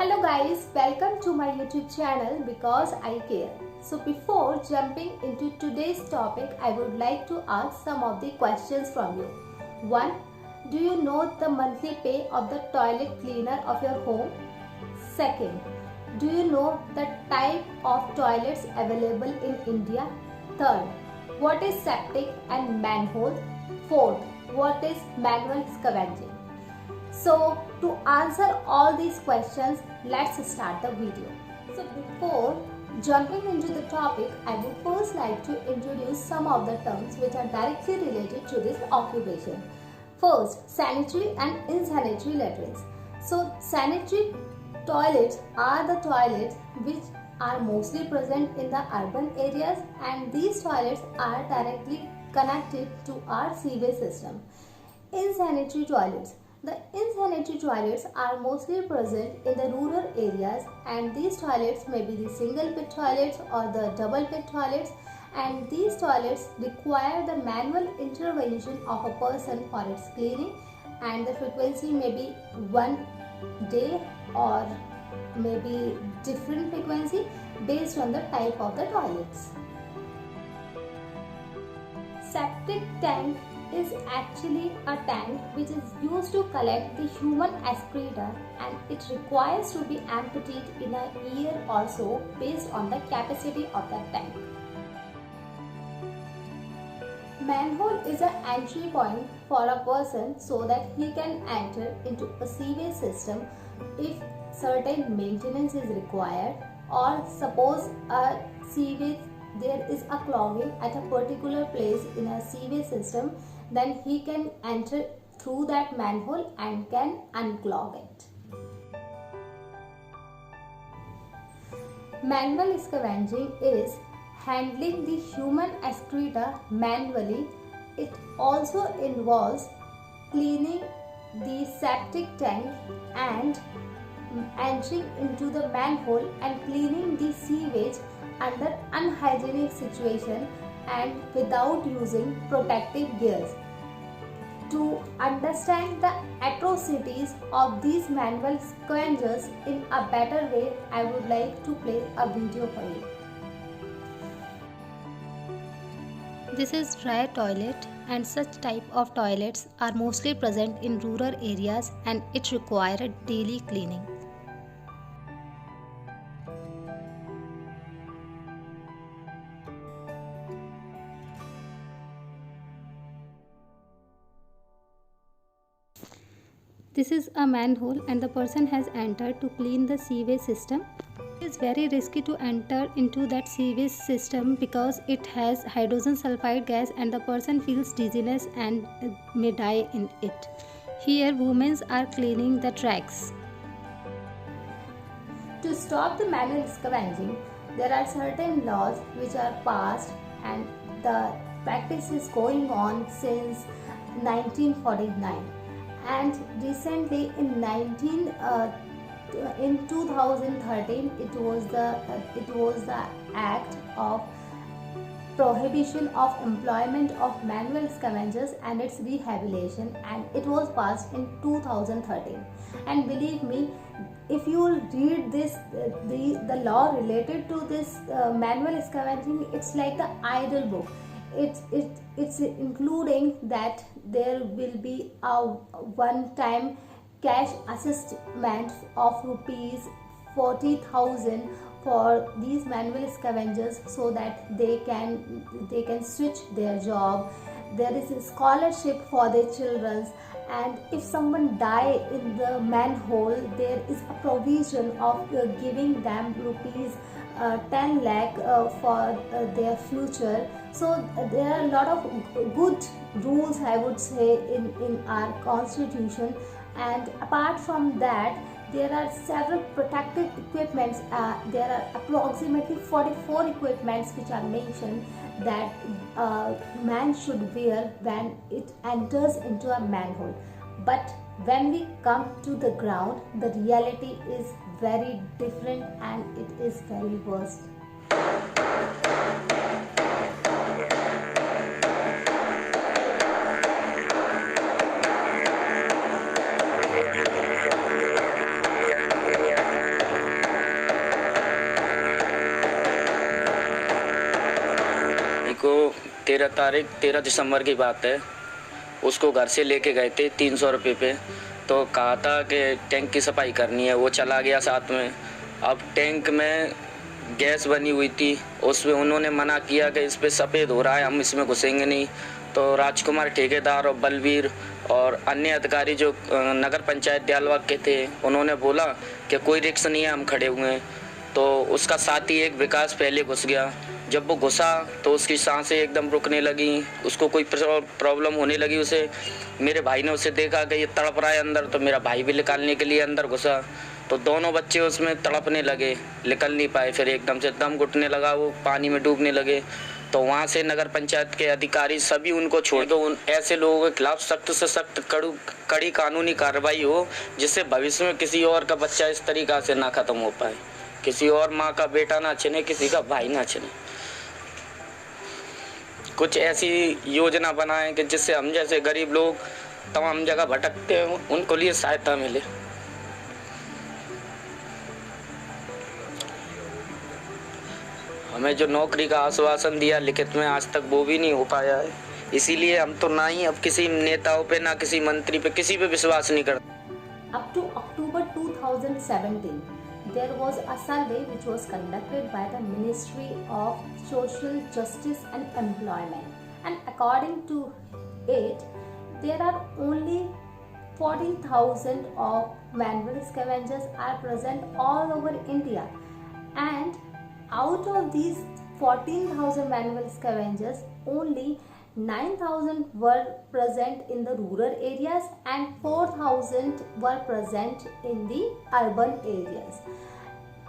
Hello guys, welcome to my YouTube channel Because I Care. So before jumping into today's topic, I would like to ask some of the questions from you. 1. Do you know the monthly pay of the toilet cleaner of your home? 2nd. Do you know the type of toilets available in India? 3rd. What is septic and manhole? 4th. What is manual scavenging? So to answer all these questions, let's start the video. So before jumping into the topic, I would first like to introduce some of the terms which are directly related to this occupation. First, sanitary and insanitary latrines. So sanitary toilets are the toilets which are mostly present in the urban areas, and these toilets are directly connected to our sewage system. Insanitary toilets. The insanitary toilets are mostly present in the rural areas, and these toilets may be the single pit toilets or the double pit toilets, and these toilets require the manual intervention of a person for its cleaning, and the frequency may be one day or maybe different frequency based on the type of the toilets. Septic tank is actually a tank which is used to collect the human excreta, and it requires to be emptied in a year or so based on the capacity of that tank. Manhole is an entry point for a person so that he can enter into a sewage system if certain maintenance is required, or suppose a sewage there is a clogging at a particular place in a sewage system, then he can enter through that manhole and can unclog it. Manual scavenging is handling the human excreta manually. It also involves cleaning the septic tank and entering into the manhole and cleaning the sewage under unhygienic situation and without using protective gears. To understand the atrocities of these manual scavengers in a better way, I would like to play a video for you. This is dry toilet, and such type of toilets are mostly present in rural areas, and it requires daily cleaning. This is a manhole, and the person has entered to clean the sewage system. It is very risky to enter into that sewage system because it has hydrogen sulfide gas, and the person feels dizziness and may die in it. Here women are cleaning the tracks. To stop the manual scavenging, there are certain laws which are passed, and the practice is going on since 1949. And recently in 2013 it was the act of prohibition of employment of manual scavengers and its rehabilitation, and it was passed in 2013. And believe me, if you read this the law related to this manual scavenging, it's like the idle book. It's including that there will be a one-time cash assessment of rupees 40,000 for these manual scavengers so that they can switch their job. There is a scholarship for their children, and if someone die in the manhole, there is a provision of giving them rupees 10 lakh for their future. So there are a lot of good rules, I would say, in our constitution. And apart from that, there are several protective equipments. There are approximately 44 equipments which are mentioned that man should wear when it enters into a manhole. But when we come to the ground, the reality is very different, and it is very worse. 13 दिसंबर की बात है। उसको घर से लेके गए थे 300 रुपये पे, तो कहा था कि टैंक की सफाई करनी है। वो चला गया साथ में। अब टैंक में गैस बनी हुई थी, उसमें उन्होंने मना किया कि इस पर सफ़ेद हो रहा है, हम इसमें घुसेंगे नहीं। तो राजकुमार ठेकेदार और बलवीर और अन्य अधिकारी जो नगर पंचायत दयालबाग के थे, उन्होंने बोला कि कोई रिक्स नहीं है, हम खड़े हुए हैं। तो उसका साथी एक विकास पहले घुस गया। जब वो घुसा तो उसकी सांसें एकदम रुकने लगी, उसको कोई प्रॉब्लम होने लगी उसे। मेरे भाई ने उसे देखा कि ये तड़प रहा है अंदर, तो मेरा भाई भी निकालने के लिए अंदर घुसा। तो दोनों बच्चे उसमें तड़पने लगे, निकल नहीं पाए। फिर एकदम से दम घुटने लगा, वो पानी में डूबने लगे। तो वहाँ से नगर पंचायत के अधिकारी सभी उनको छोड़ दो। ऐसे लोगों के खिलाफ सख्त से सख्त कड़ी कानूनी कार्रवाई हो, जिससे भविष्य में किसी और का बच्चा इस तरीका से ना खत्म हो पाए, किसी और माँ का बेटा ना छिने, किसी का भाई ना छिने। कुछ ऐसी योजना बनाएं कि जिससे हम जैसे गरीब लोग तमाम जगह भटकते हैं, उनको लिए सहायता मिले। हमें जो नौकरी का आश्वासन दिया लिखित में, आज तक वो भी नहीं हो पाया है। इसीलिए हम तो ना ही अब किसी नेताओं पे, ना किसी मंत्री पे, किसी पे विश्वास नहीं करते। Up to October 2017, there was a survey which was conducted by the Ministry of Social Justice and Employment, and according to it, there are only 14,000 of manual scavengers are present all over India, and out of these 14,000 manual scavengers, only 9,000 were present in the rural areas and 4,000 were present in the urban areas.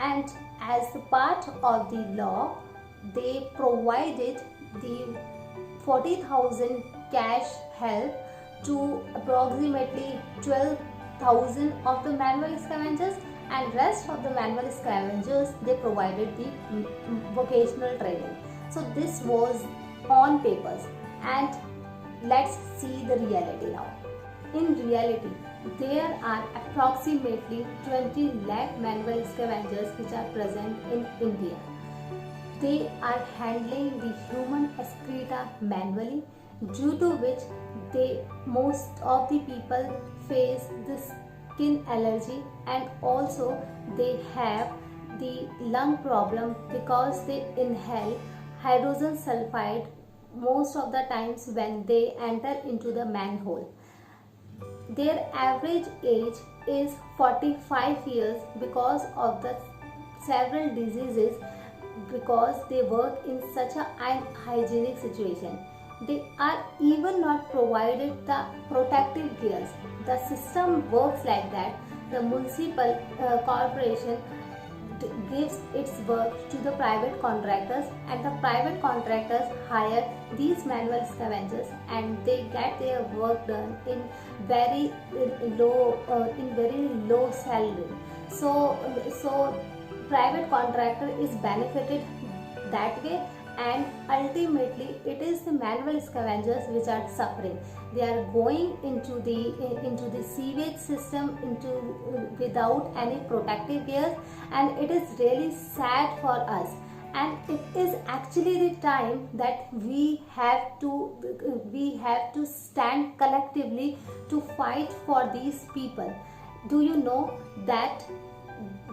And as the part of the law, they provided the 40,000 cash help to approximately 12,000 of the manual scavengers, and rest of the manual scavengers they provided the vocational training. So this was on papers, and let's see the reality now. In reality, there are approximately 20 lakh manual scavengers which are present in India. They are handling the human excreta manually, due to which most of the people face this skin allergy, and also they have the lung problem because they inhale hydrogen sulfide most of the times when they enter into the manhole. Their average age is 45 years because of the several diseases, because they work in such a unhygienic situation. They are even not provided the protective gears. The system works like that. The municipal corporation gives its work to the private contractors, and the private contractors hire these manual scavengers, and they get their work done in very low salary. So private contractor is benefited that way, and ultimately it is the manual scavengers which are suffering. They are going into the sewage system without any protective gears, and it is really sad for us. And it is actually the time that we have to stand collectively to fight for these people. Do you know that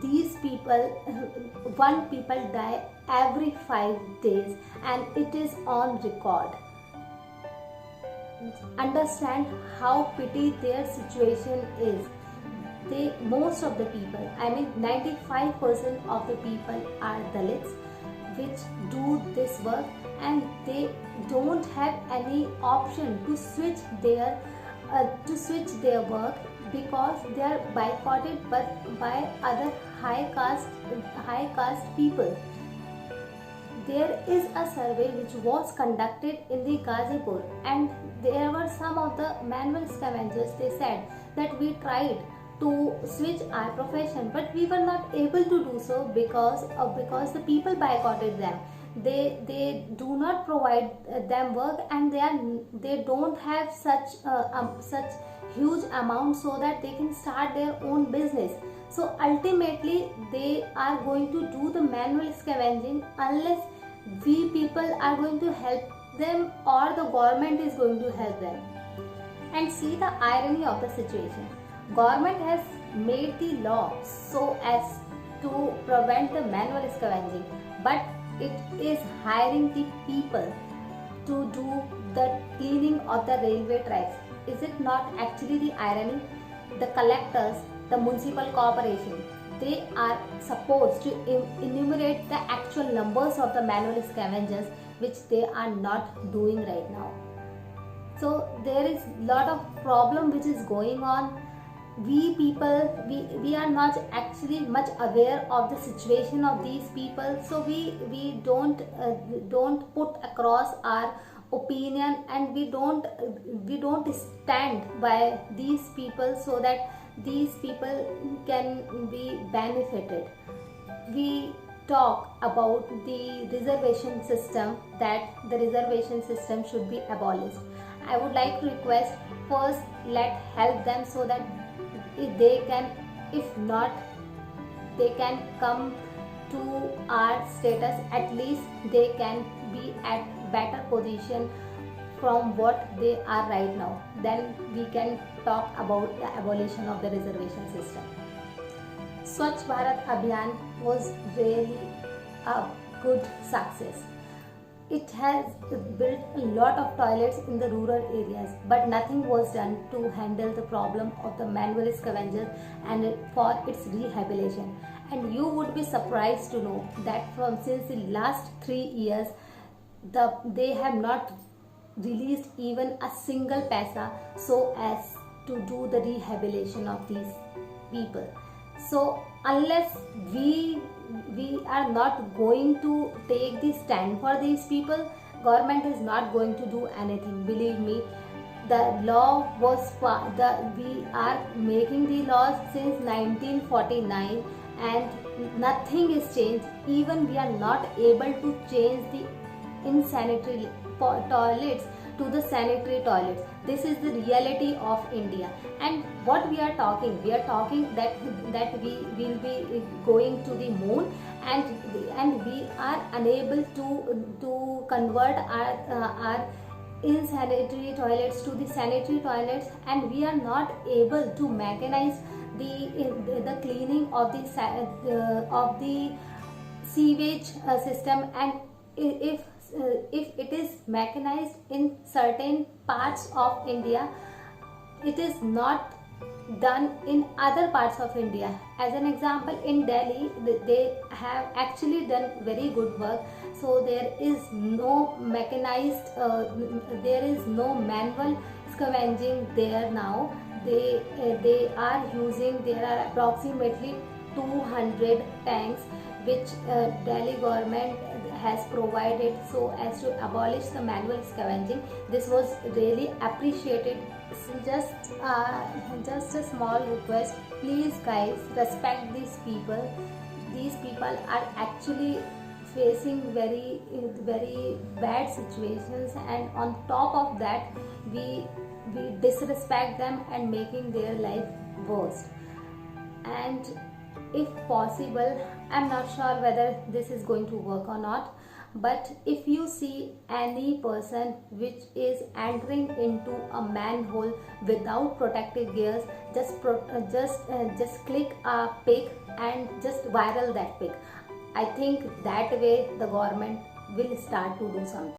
these people, one people die every 5 days, and it is on record. Understand how pity their situation is. Most of the people, I mean 95% of the people are Dalits, which do this work, and they don't have any option to switch their work, because they are boycotted by other high caste people. There is a survey which was conducted in the Gazipur, and there were some of the manual scavengers. They said that we tried to switch our profession, but we were not able to do so because the people boycotted them. They do not provide them work, and they don't have such huge amount so that they can start their own business. So ultimately they are going to do the manual scavenging unless we people are going to help them or the government is going to help them. And see the irony of the situation. Government has made the law so as to prevent the manual scavenging, but it is hiring the people to do the cleaning of the railway tracks. Is it not actually the irony? The collectors, the municipal corporation, they are supposed to enumerate the actual numbers of the manual scavengers, which they are not doing right now. So there is lot of problem which is going on. We people, we are not actually much aware of the situation of these people, so we don't put across our opinion, and we don't stand by these people so that these people can be benefited. We talk about the reservation system, that the reservation system should be abolished. I would like to request, first let help them so that if they can, if not, they can come to our status. At least they can be at better position from what they are right now. Then we can talk about the abolition of the reservation system. Swachh Bharat Abhiyan was really a good success. It has built a lot of toilets in the rural areas, but nothing was done to handle the problem of the manual scavengers and for its rehabilitation. And you would be surprised to know that since the last 3 years, they have not released even a single paisa so as to do the rehabilitation of these people. So unless we are not going to take the stand for these people, government is not going to do anything. Believe me, the law was we are making the laws since 1949 and nothing is changed. Even we are not able to change the insanitary toilets to the sanitary toilets. This is the reality of India. And what we are talking that we will be going to the moon, and we are unable to convert our insanitary toilets to the sanitary toilets, and we are not able to mechanize the cleaning of the sewage system. And if it is mechanized in certain parts of India, it is not done in other parts of India. As an example, in Delhi, they have actually done very good work. So there is no mechanized, there is no manual scavenging there now. They are using, there are approximately 200 tanks which Delhi government has provided so as to abolish the manual scavenging. This was really appreciated. Just a small request, please guys, respect these people. These people are actually facing very bad situations, and on top of that we disrespect them and making their life worse. And if possible, I'm not sure whether this is going to work or not, but if you see any person which is entering into a manhole without protective gears, just click a pic and just viral that pic. I think that way the government will start to do something.